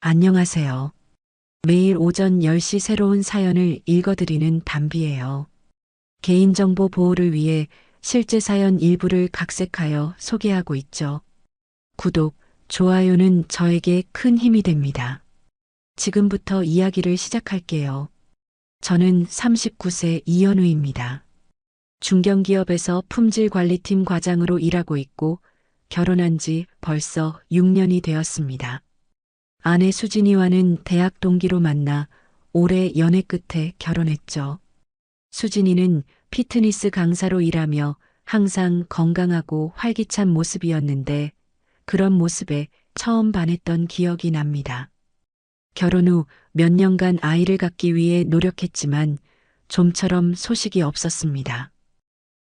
안녕하세요. 매일 오전 10시 새로운 사연을 읽어드리는 담비예요. 개인정보 보호를 위해 실제 사연 일부를 각색하여 소개하고 있죠. 구독, 좋아요는 저에게 큰 힘이 됩니다. 지금부터 이야기를 시작할게요. 저는 39세 이현우입니다. 중견기업에서 품질관리팀 과장으로 일하고 있고 결혼한 지 벌써 6년이 되었습니다. 아내 수진이와는 대학 동기로 만나 올해 연애 끝에 결혼했죠. 수진이는 피트니스 강사로 일하며 항상 건강하고 활기찬 모습이었는데 그런 모습에 처음 반했던 기억이 납니다. 결혼 후 몇 년간 아이를 갖기 위해 노력했지만 좀처럼 소식이 없었습니다.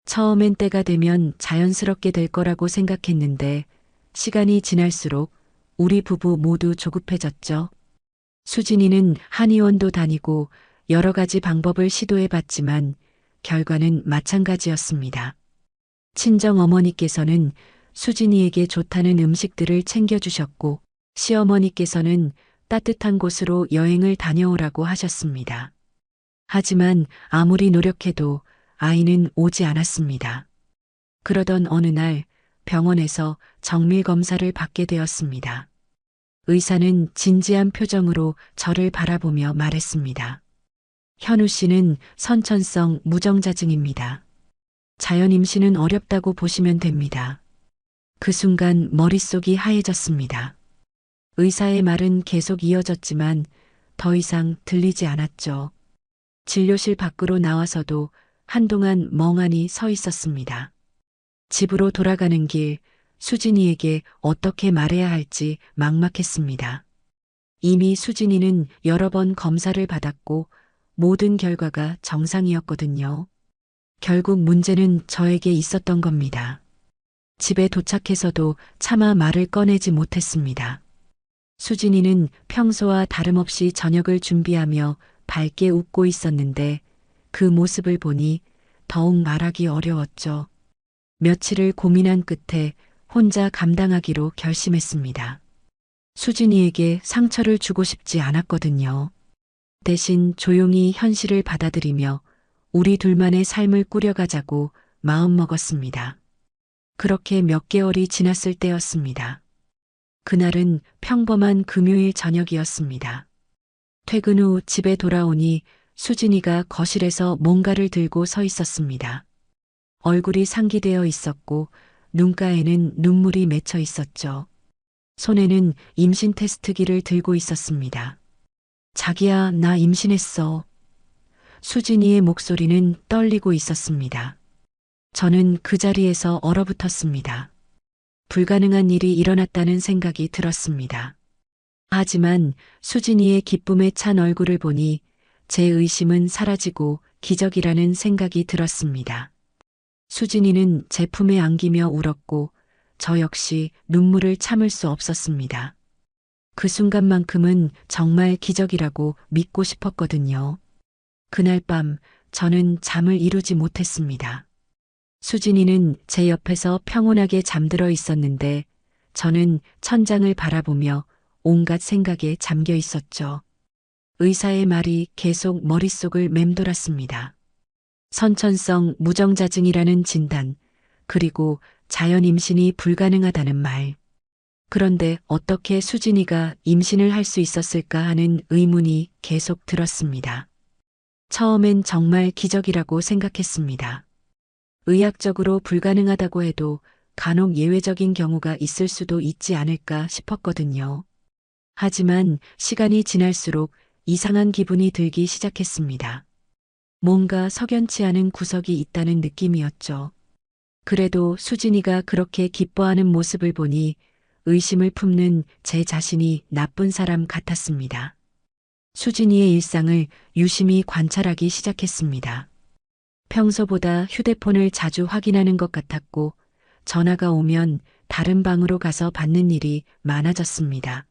처음엔 때가 되면 자연스럽게 될 거라고 생각했는데 시간이 지날수록 우리 부부 모두 조급해졌죠. 수진이는 한의원도 다니고 여러 가지 방법을 시도해 봤지만 결과는 마찬가지였습니다. 친정 어머니께서는 수진이에게 좋다는 음식들을 챙겨주셨고 시어머니께서는 따뜻한 곳으로 여행을 다녀오라고 하셨습니다. 하지만 아무리 노력해도 아이는 오지 않았습니다. 그러던 어느 날 병원에서 정밀 검사를 받게 되었습니다. 의사는 진지한 표정으로 저를 바라보며 말했습니다. 현우 씨는 선천성 무정자증입니다. 자연 임신은 어렵다고 보시면 됩니다. 그 순간 머릿속이 하얘졌습니다. 의사의 말은 계속 이어졌지만 더 이상 들리지 않았죠. 진료실 밖으로 나와서도 한동안 멍하니 서 있었습니다. 집으로 돌아가는 길, 수진이에게 어떻게 말해야 할지 막막했습니다. 이미 수진이는 여러 번 검사를 받았고 모든 결과가 정상이었거든요. 결국 문제는 저에게 있었던 겁니다. 집에 도착해서도 차마 말을 꺼내지 못했습니다. 수진이는 평소와 다름없이 저녁을 준비하며 밝게 웃고 있었는데 그 모습을 보니 더욱 말하기 어려웠죠. 며칠을 고민한 끝에 혼자 감당하기로 결심했습니다. 수진이에게 상처를 주고 싶지 않았거든요. 대신 조용히 현실을 받아들이며 우리 둘만의 삶을 꾸려가자고 마음먹었습니다. 그렇게 몇 개월이 지났을 때였습니다. 그날은 평범한 금요일 저녁이었습니다. 퇴근 후 집에 돌아오니 수진이가 거실에서 뭔가를 들고 서 있었습니다. 얼굴이 상기되어 있었고 눈가에는 눈물이 맺혀 있었죠. 손에는 임신 테스트기를 들고 있었습니다. 자기야, 나 임신했어. 수진이의 목소리는 떨리고 있었습니다. 저는 그 자리에서 얼어붙었습니다. 불가능한 일이 일어났다는 생각이 들었습니다. 하지만 수진이의 기쁨에 찬 얼굴을 보니 제 의심은 사라지고 기적이라는 생각이 들었습니다. 수진이는 제 품에 안기며 울었고 저 역시 눈물을 참을 수 없었습니다. 그 순간만큼은 정말 기적이라고 믿고 싶었거든요. 그날 밤 저는 잠을 이루지 못했습니다. 수진이는 제 옆에서 평온하게 잠들어 있었는데 저는 천장을 바라보며 온갖 생각에 잠겨 있었죠. 의사의 말이 계속 머릿속을 맴돌았습니다. 선천성 무정자증이라는 진단, 그리고 자연 임신이 불가능하다는 말. 그런데 어떻게 수진이가 임신을 할 수 있었을까 하는 의문이 계속 들었습니다. 처음엔 정말 기적이라고 생각했습니다. 의학적으로 불가능하다고 해도 간혹 예외적인 경우가 있을 수도 있지 않을까 싶었거든요. 하지만 시간이 지날수록 이상한 기분이 들기 시작했습니다. 뭔가 석연치 않은 구석이 있다는 느낌이었죠. 그래도 수진이가 그렇게 기뻐하는 모습을 보니 의심을 품는 제 자신이 나쁜 사람 같았습니다. 수진이의 일상을 유심히 관찰하기 시작했습니다. 평소보다 휴대폰을 자주 확인하는 것 같았고 전화가 오면 다른 방으로 가서 받는 일이 많아졌습니다.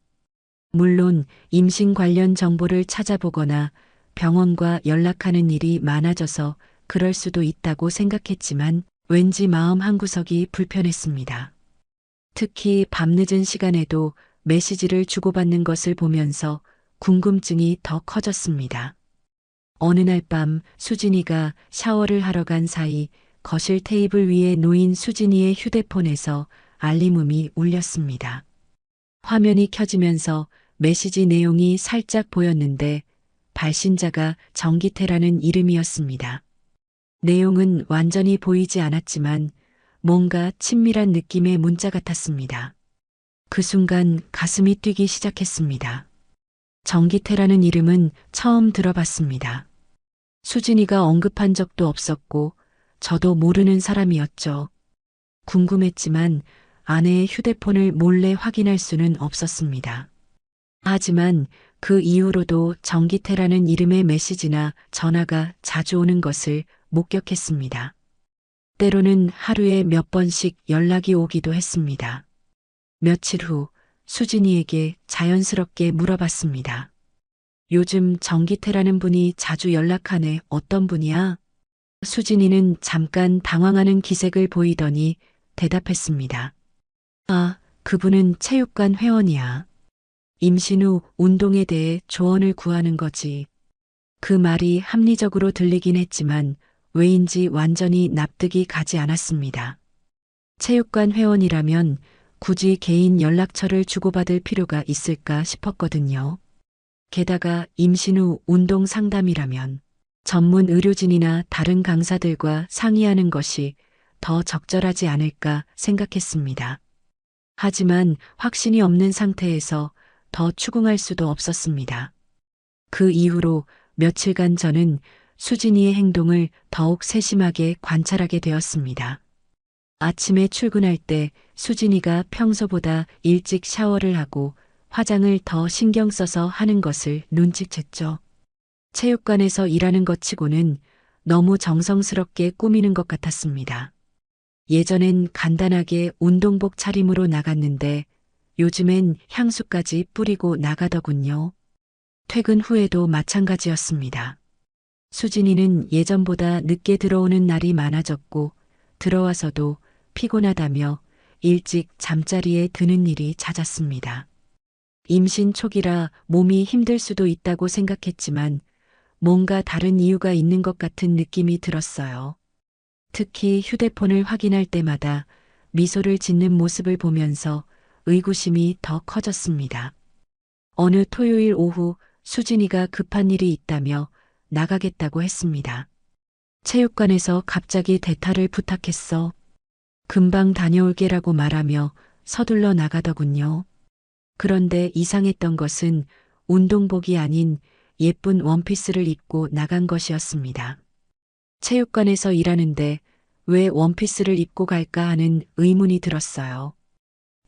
물론 임신 관련 정보를 찾아보거나 병원과 연락하는 일이 많아져서 그럴 수도 있다고 생각했지만 왠지 마음 한구석이 불편했습니다. 특히 밤늦은 시간에도 메시지를 주고받는 것을 보면서 궁금증이 더 커졌습니다. 어느 날 밤 수진이가 샤워를 하러 간 사이 거실 테이블 위에 놓인 수진이의 휴대폰에서 알림음이 울렸습니다. 화면이 켜지면서 메시지 내용이 살짝 보였는데 발신자가 정기태라는 이름이었습니다. 내용은 완전히 보이지 않았지만 뭔가 친밀한 느낌의 문자 같았습니다. 그 순간 가슴이 뛰기 시작했습니다. 정기태라는 이름은 처음 들어봤습니다. 수진이가 언급한 적도 없었고 저도 모르는 사람이었죠. 궁금했지만 아내의 휴대폰을 몰래 확인할 수는 없었습니다. 하지만 그 이후로도 정기태라는 이름의 메시지나 전화가 자주 오는 것을 목격했습니다. 때로는 하루에 몇 번씩 연락이 오기도 했습니다. 며칠 후 수진이에게 자연스럽게 물어봤습니다. 요즘 정기태라는 분이 자주 연락하네. 어떤 분이야? 수진이는 잠깐 당황하는 기색을 보이더니 대답했습니다. 아, 그분은 체육관 회원이야. 임신 후 운동에 대해 조언을 구하는 거지. 그 말이 합리적으로 들리긴 했지만 왜인지 완전히 납득이 가지 않았습니다. 체육관 회원이라면 굳이 개인 연락처를 주고받을 필요가 있을까 싶었거든요. 게다가 임신 후 운동 상담이라면 전문 의료진이나 다른 강사들과 상의하는 것이 더 적절하지 않을까 생각했습니다. 하지만 확신이 없는 상태에서 더 추궁할 수도 없었습니다. 그 이후로 며칠간 저는 수진이의 행동을 더욱 세심하게 관찰하게 되었습니다. 아침에 출근할 때 수진이가 평소보다 일찍 샤워를 하고 화장을 더 신경 써서 하는 것을 눈치챘죠. 체육관에서 일하는 것 치고는 너무 정성스럽게 꾸미는 것 같았습니다. 예전엔 간단하게 운동복 차림으로 나갔는데 요즘엔 향수까지 뿌리고 나가더군요. 퇴근 후에도 마찬가지였습니다. 수진이는 예전보다 늦게 들어오는 날이 많아졌고 들어와서도 피곤하다며 일찍 잠자리에 드는 일이 잦았습니다. 임신 초기라 몸이 힘들 수도 있다고 생각했지만 뭔가 다른 이유가 있는 것 같은 느낌이 들었어요. 특히 휴대폰을 확인할 때마다 미소를 짓는 모습을 보면서 의구심이 더 커졌습니다. 어느 토요일 오후 수진이가 급한 일이 있다며 나가겠다고 했습니다. 체육관에서 갑자기 대타를 부탁했어. 금방 다녀올게라고 말하며 서둘러 나가더군요. 그런데 이상했던 것은 운동복이 아닌 예쁜 원피스를 입고 나간 것이었습니다. 체육관에서 일하는데 왜 원피스를 입고 갈까 하는 의문이 들었어요.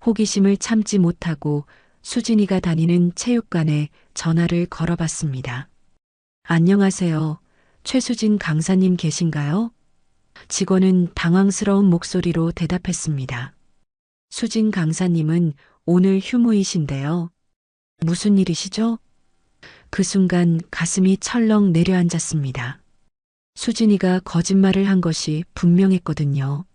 호기심을 참지 못하고 수진이가 다니는 체육관에 전화를 걸어봤습니다. 안녕하세요. 최수진 강사님 계신가요? 직원은 당황스러운 목소리로 대답했습니다. 수진 강사님은 오늘 휴무이신데요. 무슨 일이시죠? 그 순간 가슴이 철렁 내려앉았습니다. 수진이가 거짓말을 한 것이 분명했거든요.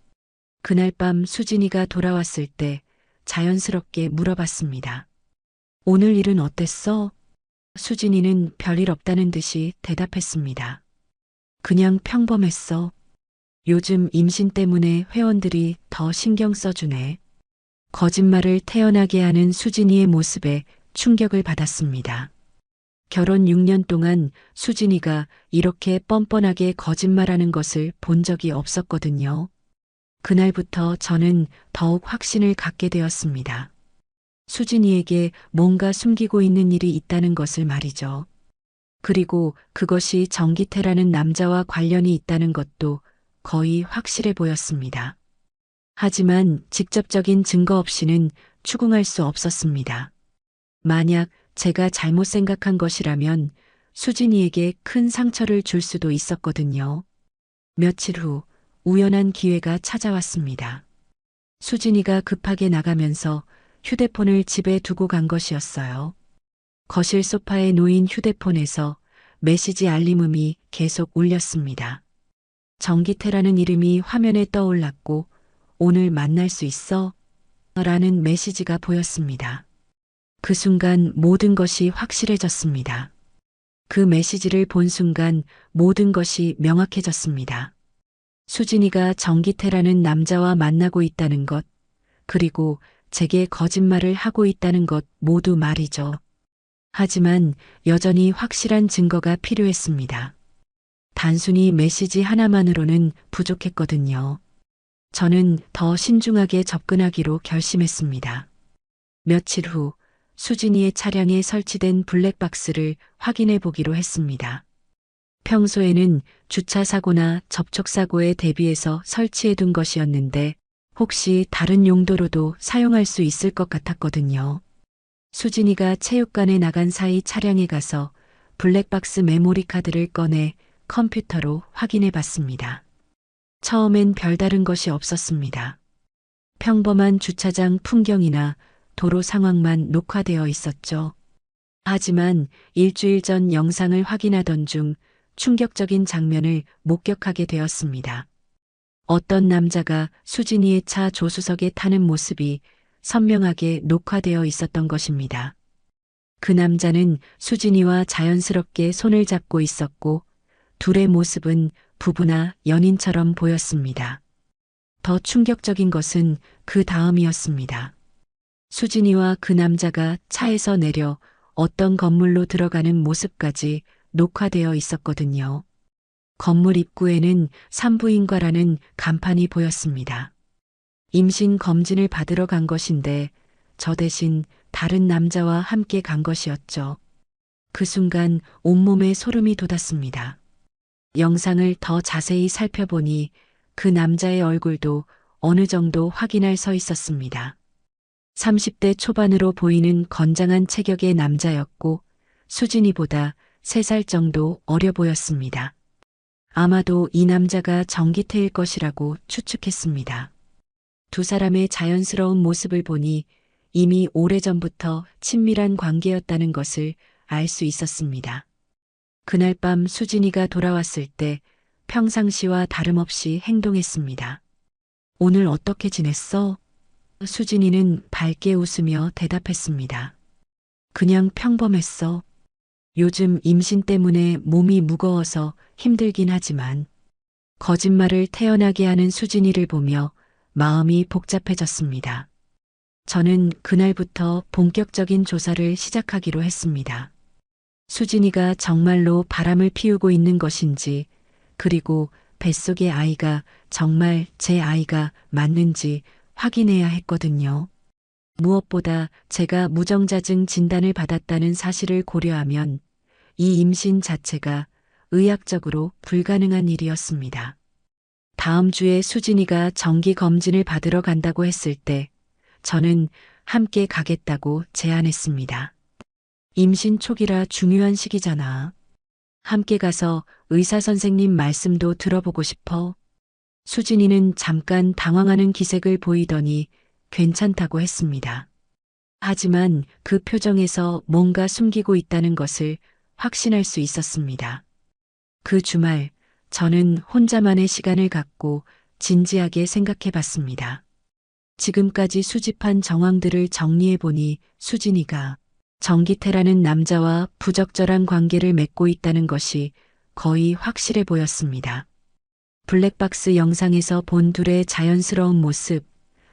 그날 밤 수진이가 돌아왔을 때 자연스럽게 물어봤습니다. 오늘 일은 어땠어? 수진이는 별일 없다는 듯이 대답했습니다. 그냥 평범했어. 요즘 임신 때문에 회원들이 더 신경 써주네. 거짓말을 태어나게 하는 수진이의 모습에 충격을 받았습니다. 결혼 6년 동안 수진이가 이렇게 뻔뻔하게 거짓말하는 것을 본 적이 없었거든요. 그날부터 저는 더욱 확신을 갖게 되었습니다. 수진이에게 뭔가 숨기고 있는 일이 있다는 것을 말이죠. 그리고 그것이 정기태라는 남자와 관련이 있다는 것도 거의 확실해 보였습니다. 하지만 직접적인 증거 없이는 추궁할 수 없었습니다. 만약 제가 잘못 생각한 것이라면 수진이에게 큰 상처를 줄 수도 있었거든요. 며칠 후 우연한 기회가 찾아왔습니다. 수진이가 급하게 나가면서 휴대폰을 집에 두고 간 것이었어요. 거실 소파에 놓인 휴대폰에서 메시지 알림음이 계속 울렸습니다. 정기태라는 이름이 화면에 떠올랐고 오늘 만날 수 있어? 라는 메시지가 보였습니다. 그 순간 모든 것이 확실해졌습니다. 그 메시지를 본 순간 모든 것이 명확해졌습니다. 수진이가 정기태라는 남자와 만나고 있다는 것, 그리고 제게 거짓말을 하고 있다는 것 모두 말이죠. 하지만 여전히 확실한 증거가 필요했습니다. 단순히 메시지 하나만으로는 부족했거든요. 저는 더 신중하게 접근하기로 결심했습니다. 며칠 후 수진이의 차량에 설치된 블랙박스를 확인해 보기로 했습니다. 평소에는 주차 사고나 접촉 사고에 대비해서 설치해 둔 것이었는데 혹시 다른 용도로도 사용할 수 있을 것 같았거든요. 수진이가 체육관에 나간 사이 차량에 가서 블랙박스 메모리 카드를 꺼내 컴퓨터로 확인해 봤습니다. 처음엔 별다른 것이 없었습니다. 평범한 주차장 풍경이나 도로 상황만 녹화되어 있었죠. 하지만 일주일 전 영상을 확인하던 중 충격적인 장면을 목격하게 되었습니다. 어떤 남자가 수진이의 차 조수석에 타는 모습이 선명하게 녹화되어 있었던 것입니다. 그 남자는 수진이와 자연스럽게 손을 잡고 있었고 둘의 모습은 부부나 연인처럼 보였습니다. 더 충격적인 것은 그 다음이었습니다. 수진이와 그 남자가 차에서 내려 어떤 건물로 들어가는 모습까지 녹화되어 있었거든요. 건물 입구에는 산부인과라는 간판이 보였습니다. 임신 검진을 받으러 간 것인데 저 대신 다른 남자와 함께 간 것이었죠. 그 순간 온몸에 소름이 돋았습니다. 영상을 더 자세히 살펴보니 그 남자의 얼굴도 어느 정도 확인할 서 있었습니다. 30대 초반으로 보이는 건장한 체격의 남자였고 수진이보다 3살 정도 어려 보였습니다. 아마도 이 남자가 정기태일 것이라고 추측했습니다. 두 사람의 자연스러운 모습을 보니 이미 오래전부터 친밀한 관계였다는 것을 알 수 있었습니다. 그날 밤 수진이가 돌아왔을 때 평상시와 다름없이 행동했습니다. 오늘 어떻게 지냈어? 수진이는 밝게 웃으며 대답했습니다. 그냥 평범했어. 요즘 임신 때문에 몸이 무거워서 힘들긴 하지만 거짓말을 태어나게 하는 수진이를 보며 마음이 복잡해졌습니다. 저는 그날부터 본격적인 조사를 시작하기로 했습니다. 수진이가 정말로 바람을 피우고 있는 것인지, 그리고 뱃속의 아이가 정말 제 아이가 맞는지 확인해야 했거든요. 무엇보다 제가 무정자증 진단을 받았다는 사실을 고려하면 이 임신 자체가 의학적으로 불가능한 일이었습니다. 다음 주에 수진이가 정기 검진을 받으러 간다고 했을 때 저는 함께 가겠다고 제안했습니다. 임신 초기라 중요한 시기잖아. 함께 가서 의사 선생님 말씀도 들어보고 싶어. 수진이는 잠깐 당황하는 기색을 보이더니 괜찮다고 했습니다. 하지만 그 표정에서 뭔가 숨기고 있다는 것을 확신할 수 있었습니다. 그 주말 저는 혼자만의 시간을 갖고 진지하게 생각해 봤습니다. 지금까지 수집한 정황들을 정리해 보니 수진이가 정기태라는 남자와 부적절한 관계를 맺고 있다는 것이 거의 확실해 보였습니다. 블랙박스 영상에서 본 둘의 자연스러운 모습,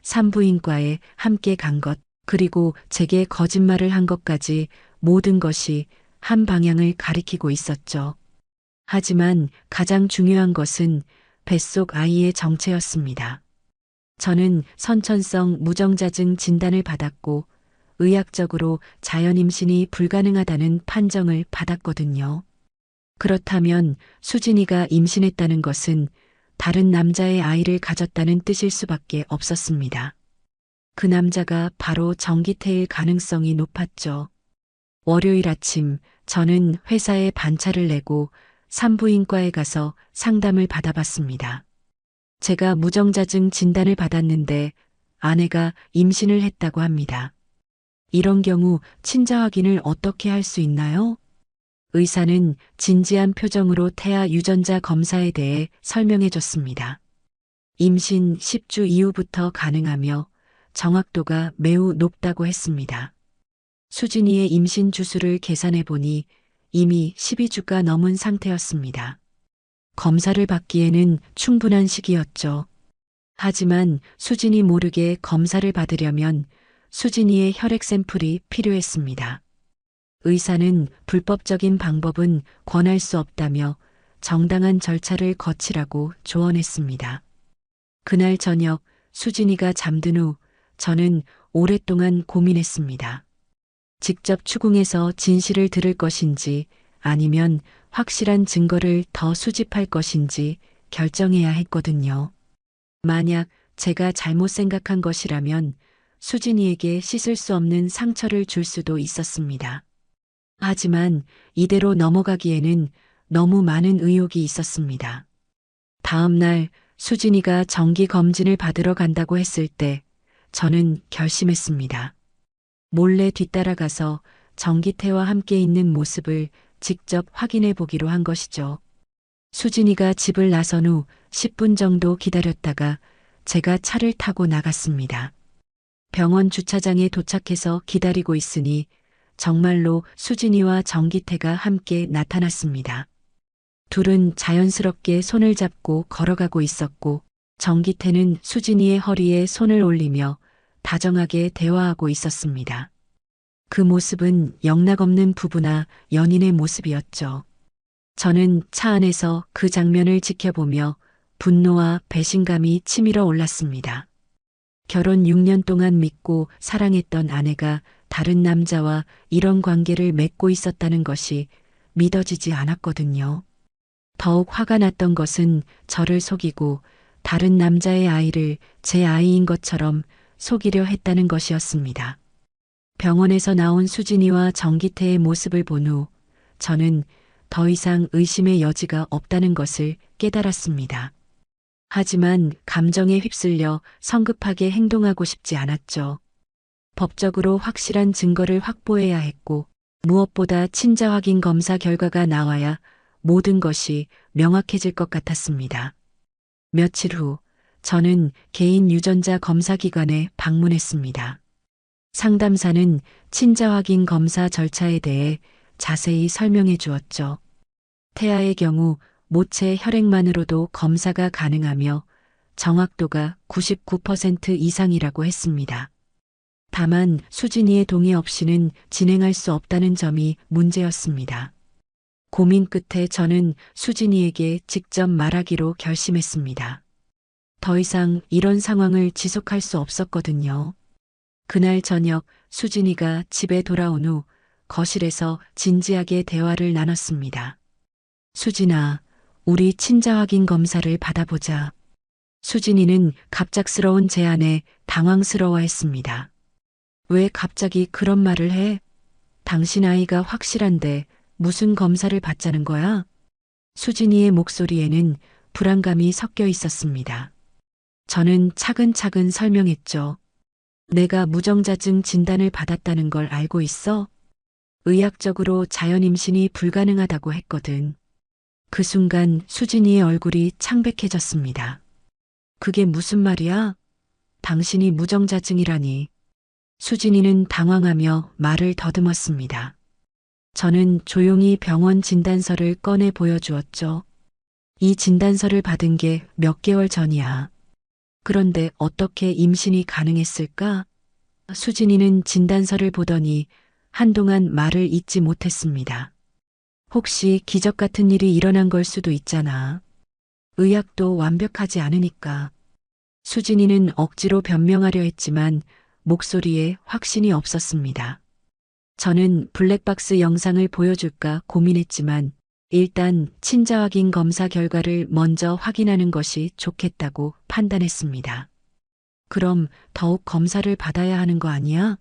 산부인과에 함께 간 것, 그리고 제게 거짓말을 한 것까지 모든 것이 한 방향을 가리키고 있었죠. 하지만 가장 중요한 것은 뱃속 아이의 정체였습니다. 저는 선천성 무정자증 진단을 받았고 의학적으로 자연 임신이 불가능하다는 판정을 받았거든요. 그렇다면 수진이가 임신했다는 것은 다른 남자의 아이를 가졌다는 뜻일 수밖에 없었습니다. 그 남자가 바로 정기태일 가능성이 높았죠. 월요일 아침 저는 회사에 반차를 내고 산부인과에 가서 상담을 받아봤습니다. 제가 무정자증 진단을 받았는데 아내가 임신을 했다고 합니다. 이런 경우 친자 확인을 어떻게 할 수 있나요? 의사는 진지한 표정으로 태아 유전자 검사에 대해 설명해 줬습니다. 임신 10주 이후부터 가능하며 정확도가 매우 높다고 했습니다. 수진이의 임신 주수를 계산해 보니 이미 12주가 넘은 상태였습니다. 검사를 받기에는 충분한 시기였죠. 하지만 수진이 모르게 검사를 받으려면 수진이의 혈액 샘플이 필요했습니다. 의사는 불법적인 방법은 권할 수 없다며 정당한 절차를 거치라고 조언했습니다. 그날 저녁 수진이가 잠든 후 저는 오랫동안 고민했습니다. 직접 추궁해서 진실을 들을 것인지 아니면 확실한 증거를 더 수집할 것인지 결정해야 했거든요. 만약 제가 잘못 생각한 것이라면 수진이에게 씻을 수 없는 상처를 줄 수도 있었습니다. 하지만 이대로 넘어가기에는 너무 많은 의혹이 있었습니다. 다음 날 수진이가 정기 검진을 받으러 간다고 했을 때 저는 결심했습니다. 몰래 뒤따라가서 정기태와 함께 있는 모습을 직접 확인해 보기로 한 것이죠. 수진이가 집을 나선 후 10분 정도 기다렸다가 제가 차를 타고 나갔습니다. 병원 주차장에 도착해서 기다리고 있으니 정말로 수진이와 정기태가 함께 나타났습니다. 둘은 자연스럽게 손을 잡고 걸어가고 있었고 정기태는 수진이의 허리에 손을 올리며 다정하게 대화하고 있었습니다. 그 모습은 영락없는 부부나 연인의 모습이었죠. 저는 차 안에서 그 장면을 지켜보며 분노와 배신감이 치밀어 올랐습니다. 결혼 6년 동안 믿고 사랑했던 아내가 다른 남자와 이런 관계를 맺고 있었다는 것이 믿어지지 않았거든요. 더욱 화가 났던 것은 저를 속이고 다른 남자의 아이를 제 아이인 것처럼 속이려 했다는 것이었습니다. 병원에서 나온 수진이와 정기태의 모습을 본 후 저는 더 이상 의심의 여지가 없다는 것을 깨달았습니다. 하지만 감정에 휩쓸려 성급하게 행동하고 싶지 않았죠. 법적으로 확실한 증거를 확보해야 했고 무엇보다 친자 확인 검사 결과가 나와야 모든 것이 명확해질 것 같았습니다. 며칠 후 저는 개인 유전자 검사 기관에 방문했습니다. 상담사는 친자 확인 검사 절차에 대해 자세히 설명해 주었죠. 태아의 경우 모체 혈액만으로도 검사가 가능하며 정확도가 99% 이상이라고 했습니다. 다만 수진이의 동의 없이는 진행할 수 없다는 점이 문제였습니다. 고민 끝에 저는 수진이에게 직접 말하기로 결심했습니다. 더 이상 이런 상황을 지속할 수 없었거든요. 그날 저녁 수진이가 집에 돌아온 후 거실에서 진지하게 대화를 나눴습니다. 수진아, 우리 친자 확인 검사를 받아보자. 수진이는 갑작스러운 제안에 당황스러워했습니다. 왜 갑자기 그런 말을 해? 당신 아이가 확실한데 무슨 검사를 받자는 거야? 수진이의 목소리에는 불안감이 섞여 있었습니다. 저는 차근차근 설명했죠. 내가 무정자증 진단을 받았다는 걸 알고 있어? 의학적으로 자연 임신이 불가능하다고 했거든. 그 순간 수진이의 얼굴이 창백해졌습니다. 그게 무슨 말이야? 당신이 무정자증이라니. 수진이는 당황하며 말을 더듬었습니다. 저는 조용히 병원 진단서를 꺼내 보여주었죠. 이 진단서를 받은 게 몇 개월 전이야. 그런데 어떻게 임신이 가능했을까? 수진이는 진단서를 보더니 한동안 말을 잇지 못했습니다. 혹시 기적 같은 일이 일어난 걸 수도 있잖아. 의학도 완벽하지 않으니까. 수진이는 억지로 변명하려 했지만 목소리에 확신이 없었습니다. 저는 블랙박스 영상을 보여줄까 고민했지만 일단 친자 확인 검사 결과를 먼저 확인하는 것이 좋겠다고 판단했습니다. 그럼 더욱 검사를 받아야 하는 거 아니야?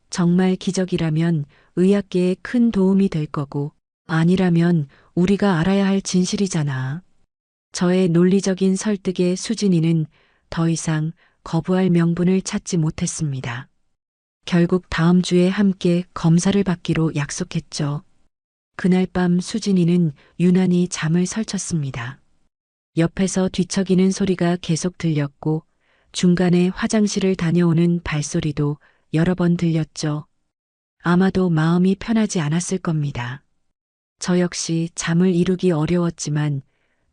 정말 기적이라면 의학계에 큰 도움이 될 거고 아니라면 우리가 알아야 할 진실이잖아. 저의 논리적인 설득에 수진이는 더 이상 거부할 명분을 찾지 못했습니다. 결국 다음 주에 함께 검사를 받기로 약속했죠. 그날 밤 수진이는 유난히 잠을 설쳤습니다. 옆에서 뒤척이는 소리가 계속 들렸고 중간에 화장실을 다녀오는 발소리도 여러 번 들렸죠. 아마도 마음이 편하지 않았을 겁니다. 저 역시 잠을 이루기 어려웠지만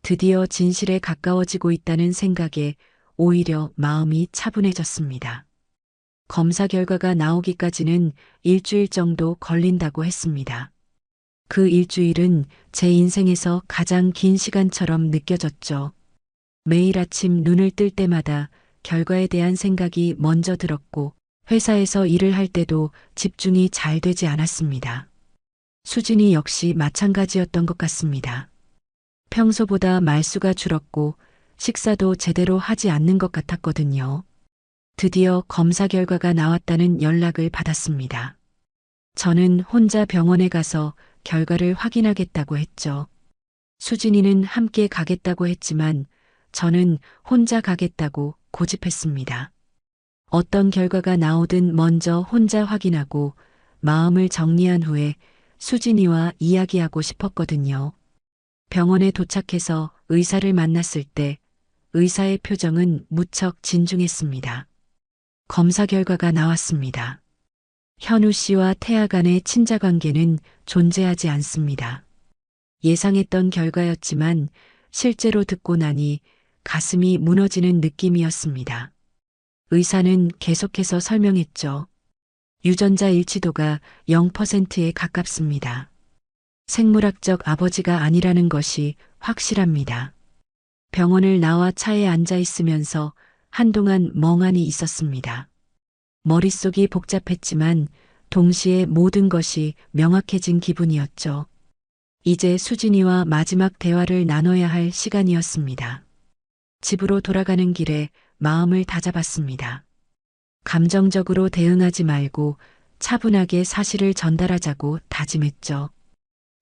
드디어 진실에 가까워지고 있다는 생각에 오히려 마음이 차분해졌습니다. 검사 결과가 나오기까지는 일주일 정도 걸린다고 했습니다. 그 일주일은 제 인생에서 가장 긴 시간처럼 느껴졌죠. 매일 아침 눈을 뜰 때마다 결과에 대한 생각이 먼저 들었고 회사에서 일을 할 때도 집중이 잘 되지 않았습니다. 수진이 역시 마찬가지였던 것 같습니다. 평소보다 말수가 줄었고 식사도 제대로 하지 않는 것 같았거든요. 드디어 검사 결과가 나왔다는 연락을 받았습니다. 저는 혼자 병원에 가서 결과를 확인하겠다고 했죠. 수진이는 함께 가겠다고 했지만 저는 혼자 가겠다고 고집했습니다. 어떤 결과가 나오든 먼저 혼자 확인하고 마음을 정리한 후에 수진이와 이야기하고 싶었거든요. 병원에 도착해서 의사를 만났을 때 의사의 표정은 무척 진중했습니다. 검사 결과가 나왔습니다. 현우 씨와 태아 간의 친자 관계는 존재하지 않습니다. 예상했던 결과였지만 실제로 듣고 나니 가슴이 무너지는 느낌이었습니다. 의사는 계속해서 설명했죠. 유전자 일치도가 0%에 가깝습니다. 생물학적 아버지가 아니라는 것이 확실합니다. 병원을 나와 차에 앉아 있으면서 한동안 멍하니 있었습니다. 머릿속이 복잡했지만 동시에 모든 것이 명확해진 기분이었죠. 이제 수진이와 마지막 대화를 나눠야 할 시간이었습니다. 집으로 돌아가는 길에 마음을 다잡았습니다. 감정적으로 대응하지 말고 차분하게 사실을 전달하자고 다짐했죠.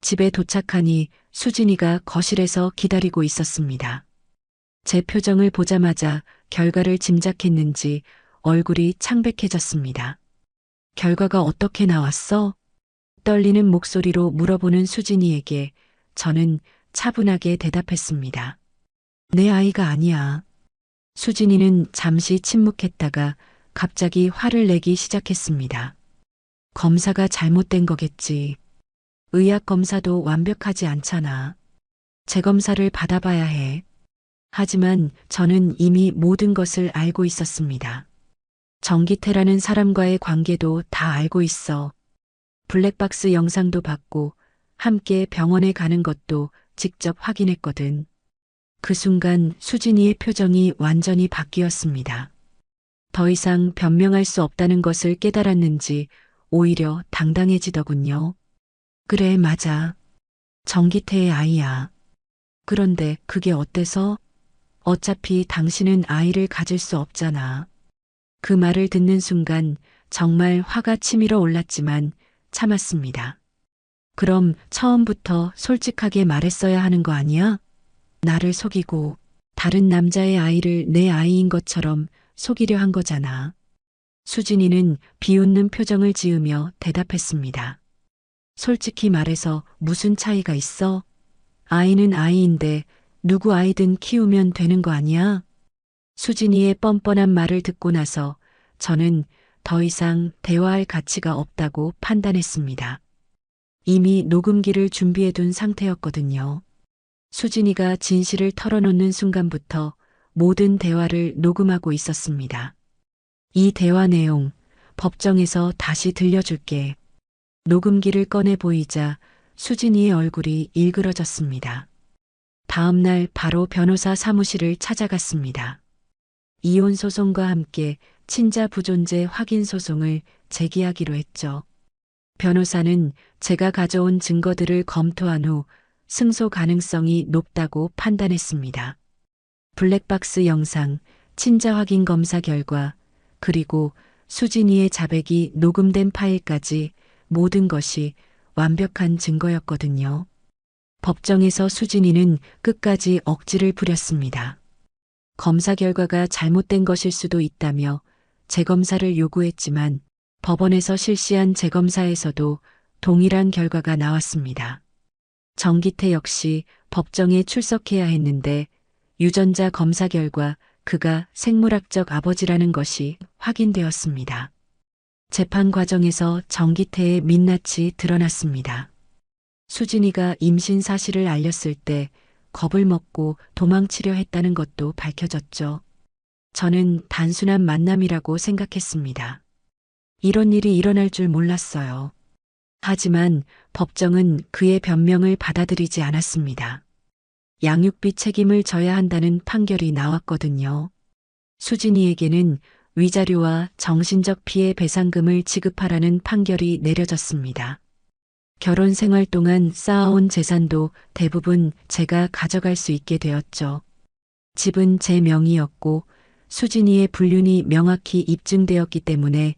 집에 도착하니 수진이가 거실에서 기다리고 있었습니다. 제 표정을 보자마자 결과를 짐작했는지 얼굴이 창백해졌습니다. 결과가 어떻게 나왔어? 떨리는 목소리로 물어보는 수진이에게 저는 차분하게 대답했습니다. 내 아이가 아니야. 수진이는 잠시 침묵했다가 갑자기 화를 내기 시작했습니다. 검사가 잘못된 거겠지. 의학 검사도 완벽하지 않잖아. 재검사를 받아봐야 해. 하지만 저는 이미 모든 것을 알고 있었습니다. 정기태라는 사람과의 관계도 다 알고 있어. 블랙박스 영상도 봤고 함께 병원에 가는 것도 직접 확인했거든. 그 순간 수진이의 표정이 완전히 바뀌었습니다. 더 이상 변명할 수 없다는 것을 깨달았는지 오히려 당당해지더군요. 그래, 맞아. 정기태의 아이야. 그런데 그게 어때서? 어차피 당신은 아이를 가질 수 없잖아. 그 말을 듣는 순간 정말 화가 치밀어 올랐지만 참았습니다. 그럼 처음부터 솔직하게 말했어야 하는 거 아니야? 나를 속이고 다른 남자의 아이를 내 아이인 것처럼 속이려 한 거잖아. 수진이는 비웃는 표정을 지으며 대답했습니다. 솔직히 말해서 무슨 차이가 있어? 아이는 아이인데 누구 아이든 키우면 되는 거 아니야? 수진이의 뻔뻔한 말을 듣고 나서 저는 더 이상 대화할 가치가 없다고 판단했습니다. 이미 녹음기를 준비해둔 상태였거든요. 수진이가 진실을 털어놓는 순간부터 모든 대화를 녹음하고 있었습니다. 이 대화 내용 법정에서 다시 들려줄게. 녹음기를 꺼내 보이자 수진이의 얼굴이 일그러졌습니다. 다음 날 바로 변호사 사무실을 찾아갔습니다. 이혼 소송과 함께 친자 부존재 확인 소송을 제기하기로 했죠. 변호사는 제가 가져온 증거들을 검토한 후 승소 가능성이 높다고 판단했습니다. 블랙박스 영상, 친자 확인 검사 결과, 그리고 수진이의 자백이 녹음된 파일까지 모든 것이 완벽한 증거였거든요. 법정에서 수진이는 끝까지 억지를 부렸습니다. 검사 결과가 잘못된 것일 수도 있다며 재검사를 요구했지만 법원에서 실시한 재검사에서도 동일한 결과가 나왔습니다. 정기태 역시 법정에 출석해야 했는데 유전자 검사 결과 그가 생물학적 아버지라는 것이 확인되었습니다. 재판 과정에서 정기태의 민낯이 드러났습니다. 수진이가 임신 사실을 알렸을 때 겁을 먹고 도망치려 했다는 것도 밝혀졌죠. 저는 단순한 만남이라고 생각했습니다. 이런 일이 일어날 줄 몰랐어요. 하지만 법정은 그의 변명을 받아들이지 않았습니다. 양육비 책임을 져야 한다는 판결이 나왔거든요. 수진이에게는 위자료와 정신적 피해 배상금을 지급하라는 판결이 내려졌습니다. 결혼 생활 동안 쌓아온 재산도 대부분 제가 가져갈 수 있게 되었죠. 집은 제 명의였고 수진이의 불륜이 명확히 입증되었기 때문에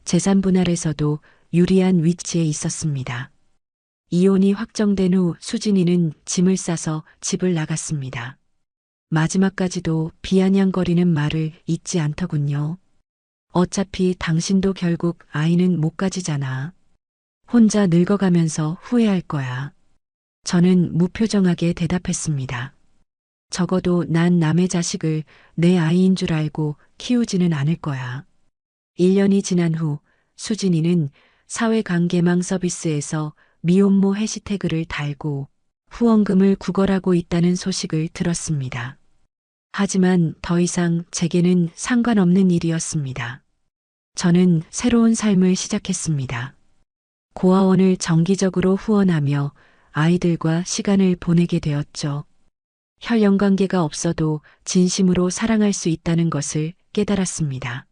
재산 분할에서도 유리한 위치에 있었습니다. 이혼이 확정된 후 수진이는 짐을 싸서 집을 나갔습니다. 마지막까지도 비아냥거리는 말을 잊지 않더군요. 어차피 당신도 결국 아이는 못 가지잖아. 혼자 늙어가면서 후회할 거야. 저는 무표정하게 대답했습니다. 적어도 난 남의 자식을 내 아이인 줄 알고 키우지는 않을 거야. 1년이 지난 후 수진이는 사회관계망 서비스에서 미혼모 해시태그를 달고 후원금을 구걸하고 있다는 소식을 들었습니다. 하지만 더 이상 제게는 상관없는 일이었습니다. 저는 새로운 삶을 시작했습니다. 고아원을 정기적으로 후원하며 아이들과 시간을 보내게 되었죠. 혈연 관계가 없어도 진심으로 사랑할 수 있다는 것을 깨달았습니다.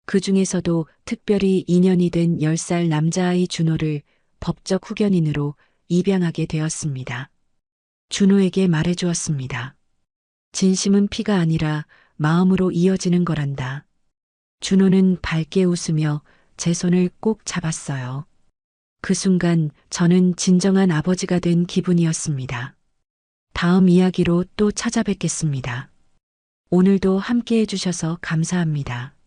그 중에서도 특별히 인연이 된 10살 남자아이 준호를 법적 후견인으로 입양하게 되었습니다. 준호에게 말해주었습니다. 진심은 피가 아니라 마음으로 이어지는 거란다. 준호는 밝게 웃으며 제 손을 꼭 잡았어요. 그 순간 저는 진정한 아버지가 된 기분이었습니다. 다음 이야기로 또 찾아뵙겠습니다. 오늘도 함께 해주셔서 감사합니다.